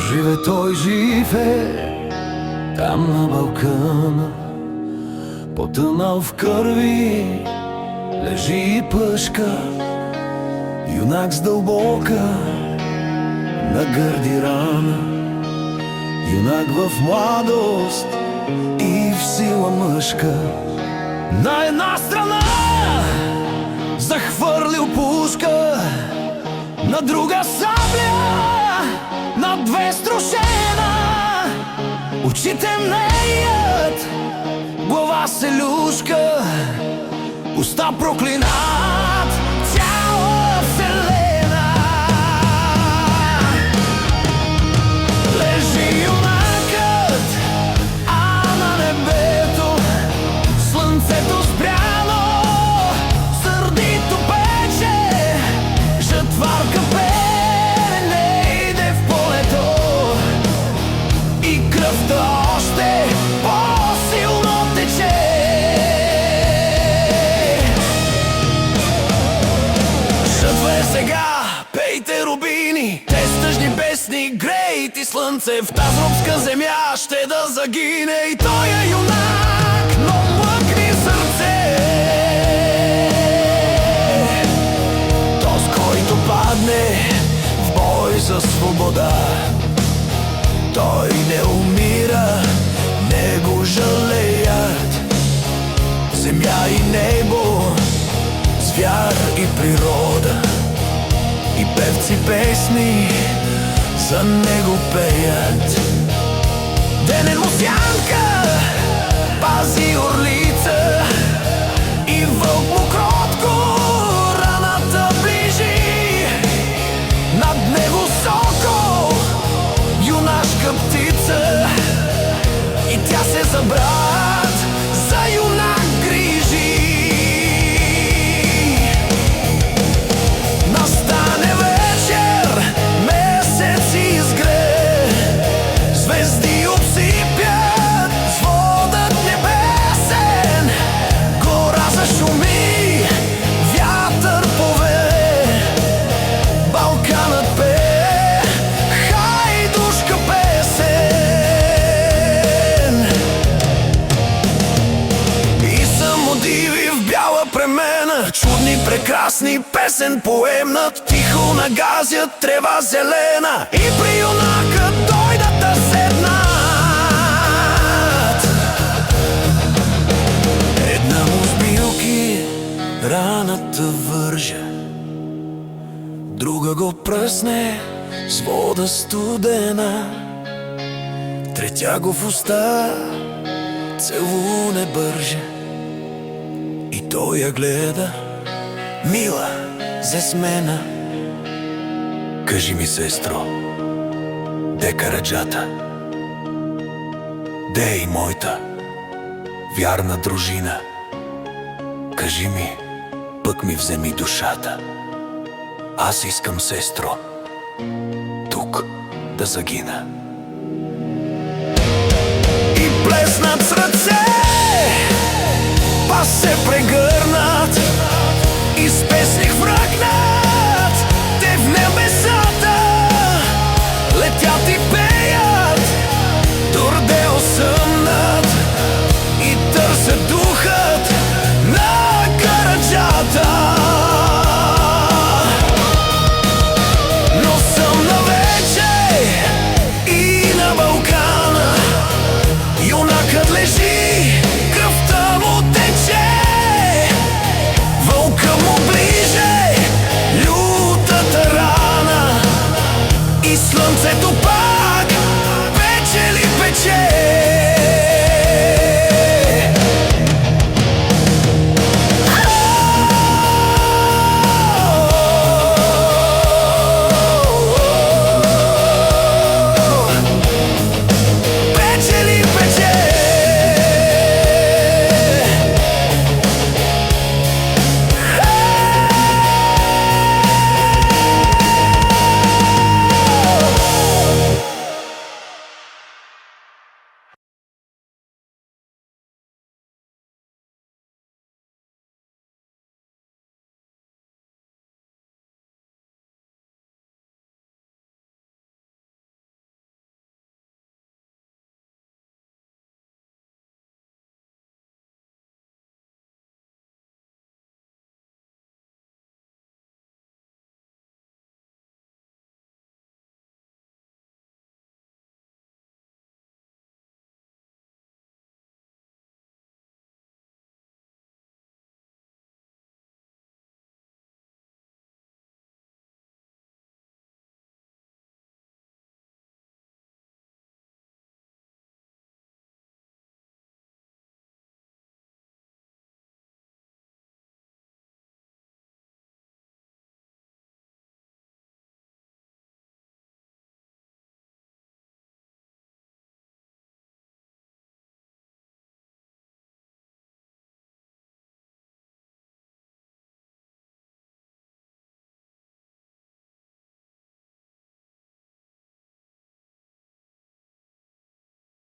Живе той, живе там на балкана, потънал в кърви, лежи и пъшка. Юнак с дълбока на гърди рана, юнак в младост и в сила мъжка. На една страна захвърлил пушка, на друга сабля, на две струшена. Очите млеят, глава се люшка, уста проклинат цяла вселена. Лежи юнакът, а на небето слънцето спряно, сърдито пече, жатварка перене иде в полето и кръвта още по-силно тече. Жатва е сега, пейте рубини, те стъжни бесни, грейт и слънце в тази робска земя ще да загине. И той е юнак, но млъкни сърце, този, който падне в бой за свобода. Той не умира, не го жалеят земя и небо, звяр и природа, и певци песни за него пеят. Денен му сянка пази орлица и вълк му кротко раната ближи. Над него сокол, юнашка птица, и тя се за брат, за юнак грижи. Настане вечер, месец изгре, звезди обсипят сводът небесен. Гора зашуми, вятър пове, Балканът пее хайдушка песен. И само диви в бяла премена, чудни, прекрасни, песен поемнат, тихо нагазят трева зелена и при юнака дойдат да седнат. Една му с билки раната вържа, друга го пръсне с вода студена, третя го в уста целуне бърже. И той я гледа, мила, засмена. Кажи ми, сестро, де Караджата? Де е и моята вярна дружина? Кажи ми, пък ми вземи душата. Аз искам, сестро, тук да загина. И плеснат с ръце, па се прегърнат и с песни